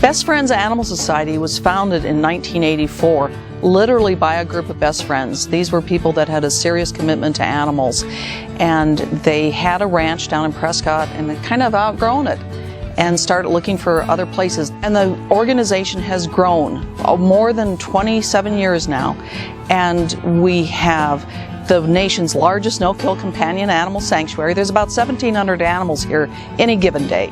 Best Friends Animal Society was founded in 1984, literally by a group of best friends. These were people that had a serious commitment to animals, and they had a ranch down in Prescott and they kind of outgrown it and started looking for other places. And the organization has grown more than 27 years now, and we have the nation's largest no-kill companion animal sanctuary. There's about 1,700 animals here any given day.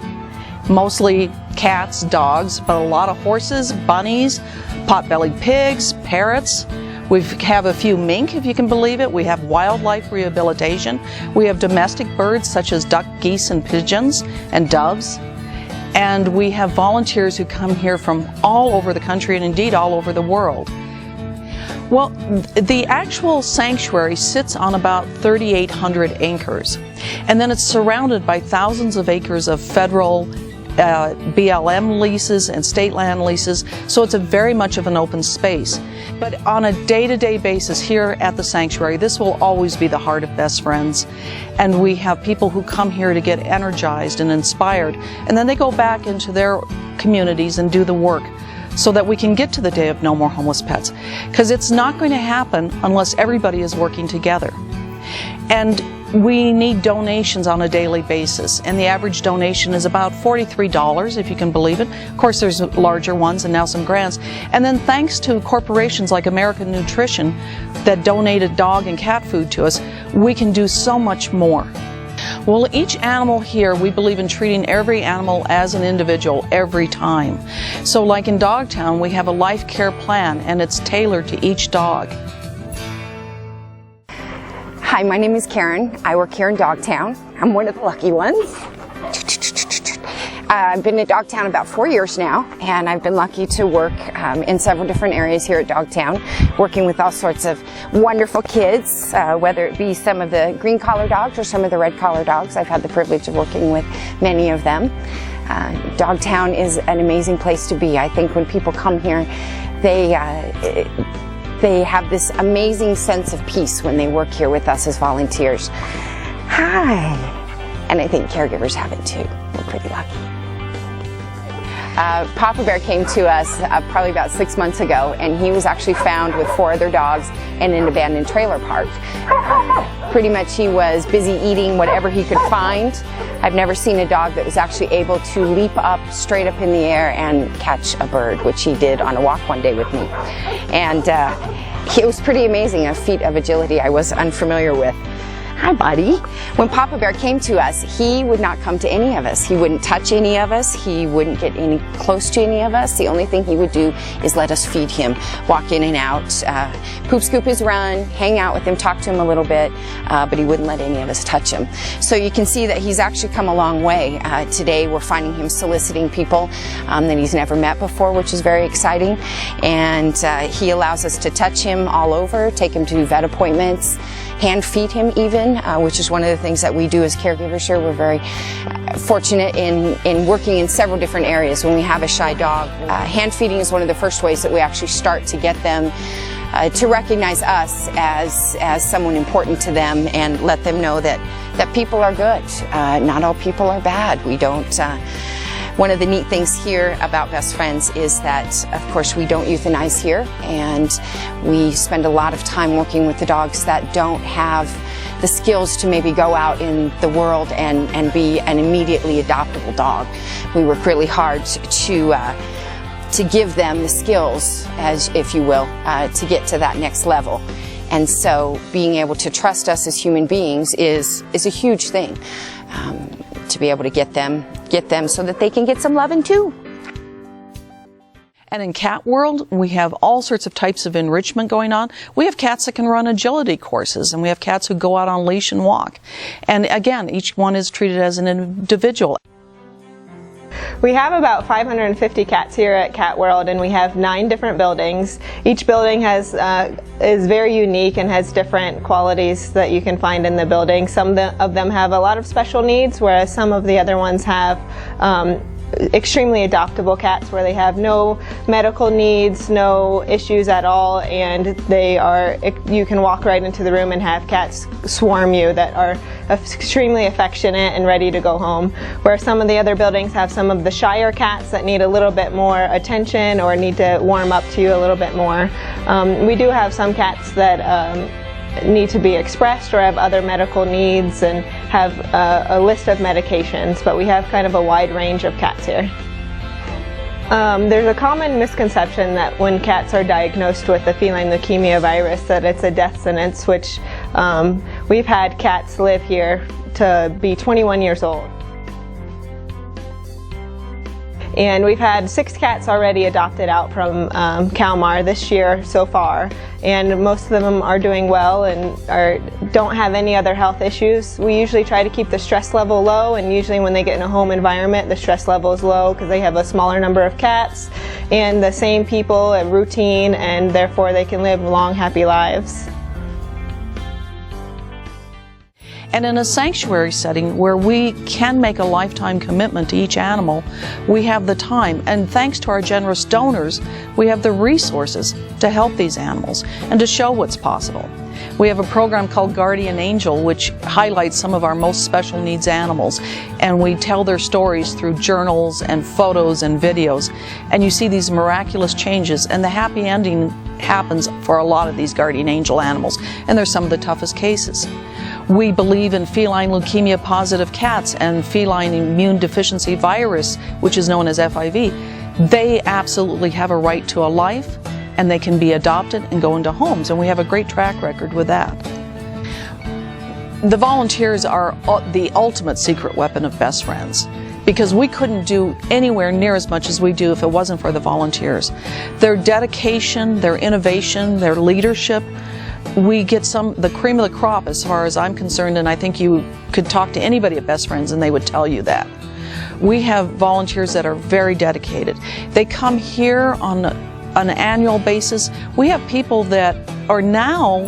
Mostly cats, dogs, but a lot of horses, bunnies, pot-bellied pigs, parrots. We have a few mink, if you can believe it. We have wildlife rehabilitation. We have domestic birds such as duck, geese, and pigeons, and doves. And we have volunteers who come here from all over the country and indeed all over the world. Well, the actual sanctuary sits on about 3,800 acres, and then it's surrounded by thousands of acres of federal BLM leases and state land leases, so it's very much of an open space. But on a day-to-day basis here at the sanctuary, this will always be the heart of Best Friends. And we have people who come here to get energized and inspired, and then they go back into their communities and do the work so that we can get to the day of no more homeless pets. Because it's not going to happen unless everybody is working together. And we need donations on a daily basis, and the average donation is about $43, if you can believe it. Of course, there's larger ones and now some grants. And then thanks to corporations like American Nutrition that donated dog and cat food to us, we can do so much more. Well, each animal here, we believe in treating every animal as an individual every time. So like in Dogtown, we have a life care plan, and it's tailored to each dog. Hi, my name is Karen. I work here in Dogtown. I'm one of the lucky ones. I've been at Dogtown about 4 years now, and I've been lucky to work in several different areas here at Dogtown, working with all sorts of wonderful kids, whether it be some of the green collar dogs or some of the red collar dogs. I've had the privilege of working with many of them. Dogtown is an amazing place to be. I think when people come here, they have this amazing sense of peace when they work here with us as volunteers. Hi! And I think caregivers have it too. We're pretty lucky. Papa Bear came to us probably about 6 months ago, and he was actually found with 4 other dogs in an abandoned trailer park. Pretty much he was busy eating whatever he could find. I've never seen a dog that was actually able to leap up straight up in the air and catch a bird, which he did on a walk one day with me. And it was pretty amazing, a feat of agility I was unfamiliar with. Hi, buddy. When Papa Bear came to us, he would not come to any of us. He wouldn't touch any of us. He wouldn't get any close to any of us. The only thing he would do is let us feed him, walk in and out, poop scoop his run, hang out with him, talk to him a little bit, but he wouldn't let any of us touch him. So you can see that he's actually come a long way. Today we're finding him soliciting people that he's never met before, which is very exciting. And he allows us to touch him all over, take him to vet appointments, hand feed him even, which is one of the things that we do as caregivers here. We're very fortunate in working in several different areas. When we have a shy dog, hand feeding is one of the first ways that we actually start to get them to recognize us as someone important to them and let them know that people are good. Not all people are bad. We don't. One of the neat things here about Best Friends is that, of course, we don't euthanize here, and we spend a lot of time working with the dogs that don't have the skills to maybe go out in the world and be an immediately adoptable dog. We work really hard to give them the skills, as if you will, to get to that next level. And so being able to trust us as human beings is a huge thing. To be able to get them so that they can get some loving too. And in Cat World, we have all sorts of types of enrichment going on. We have cats that can run agility courses, and we have cats who go out on leash and walk. And again, each one is treated as an individual. We have about 550 cats here at Cat World, and we have 9 different buildings. Each building is very unique and has different qualities that you can find in the building. Some of them have a lot of special needs, whereas some of the other ones have extremely adoptable cats where they have no medical needs, no issues at all, and you can walk right into the room and have cats swarm you that are extremely affectionate and ready to go home. Where some of the other buildings have some of the shyer cats that need a little bit more attention or need to warm up to you a little bit more. We do have some cats that need to be expressed or have other medical needs and have a list of medications, but we have kind of a wide range of cats here. There's a common misconception that when cats are diagnosed with the feline leukemia virus that it's a death sentence, which we've had cats live here to be 21 years old. And we've had 6 cats already adopted out from Kalmar this year so far, and most of them are doing well and don't have any other health issues. We usually try to keep the stress level low, and usually when they get in a home environment the stress level is low because they have a smaller number of cats and the same people and routine, and therefore they can live long, happy lives. And in a sanctuary setting where we can make a lifetime commitment to each animal, we have the time, and thanks to our generous donors, we have the resources to help these animals and to show what's possible. We have a program called Guardian Angel, which highlights some of our most special needs animals, and we tell their stories through journals and photos and videos, and you see these miraculous changes, and the happy ending happens for a lot of these Guardian Angel animals, and they're some of the toughest cases. We believe in feline leukemia positive cats and feline immune deficiency virus, which is known as FIV. They absolutely have a right to a life, and they can be adopted and go into homes, and we have a great track record with that. The volunteers are the ultimate secret weapon of Best Friends, because we couldn't do anywhere near as much as we do if it wasn't for the volunteers. Their dedication, their innovation, their leadership, we get the cream of the crop as far as I'm concerned, and I think you could talk to anybody at Best Friends and they would tell you that. We have volunteers that are very dedicated. They come here on an annual basis. We have people that are now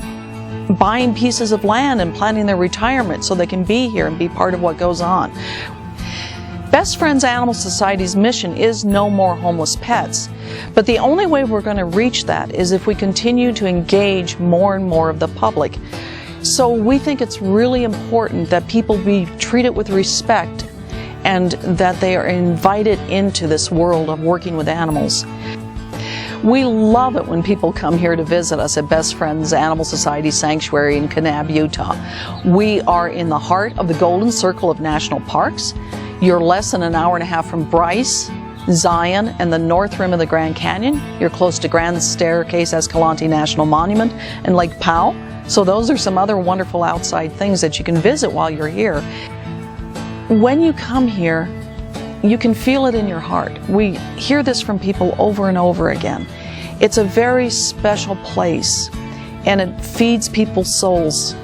buying pieces of land and planning their retirement so they can be here and be part of what goes on. Best Friends Animal Society's mission is no more homeless pets, but the only way we're going to reach that is if we continue to engage more and more of the public. So we think it's really important that people be treated with respect and that they are invited into this world of working with animals. We love it when people come here to visit us at Best Friends Animal Society Sanctuary in Kanab, Utah. We are in the heart of the Golden Circle of National Parks. You're less than an hour and a half from Bryce, Zion, and the North Rim of the Grand Canyon. You're close to Grand Staircase Escalante National Monument and Lake Powell. So those are some other wonderful outside things that you can visit while you're here. When you come here, you can feel it in your heart. We hear this from people over and over again. It's a very special place, and it feeds people's souls,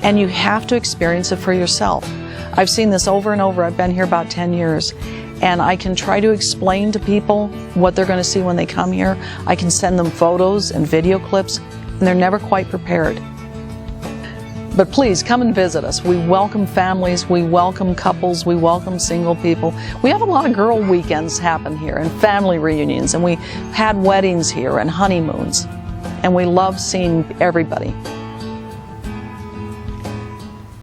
and you have to experience it for yourself. I've seen this over and over. I've been here about 10 years, and I can try to explain to people what they're going to see when they come here. I can send them photos and video clips, and they're never quite prepared. But please come and visit us. We welcome families, we welcome couples, we welcome single people. We have a lot of girl weekends happen here and family reunions, and we had weddings here and honeymoons, and we love seeing everybody.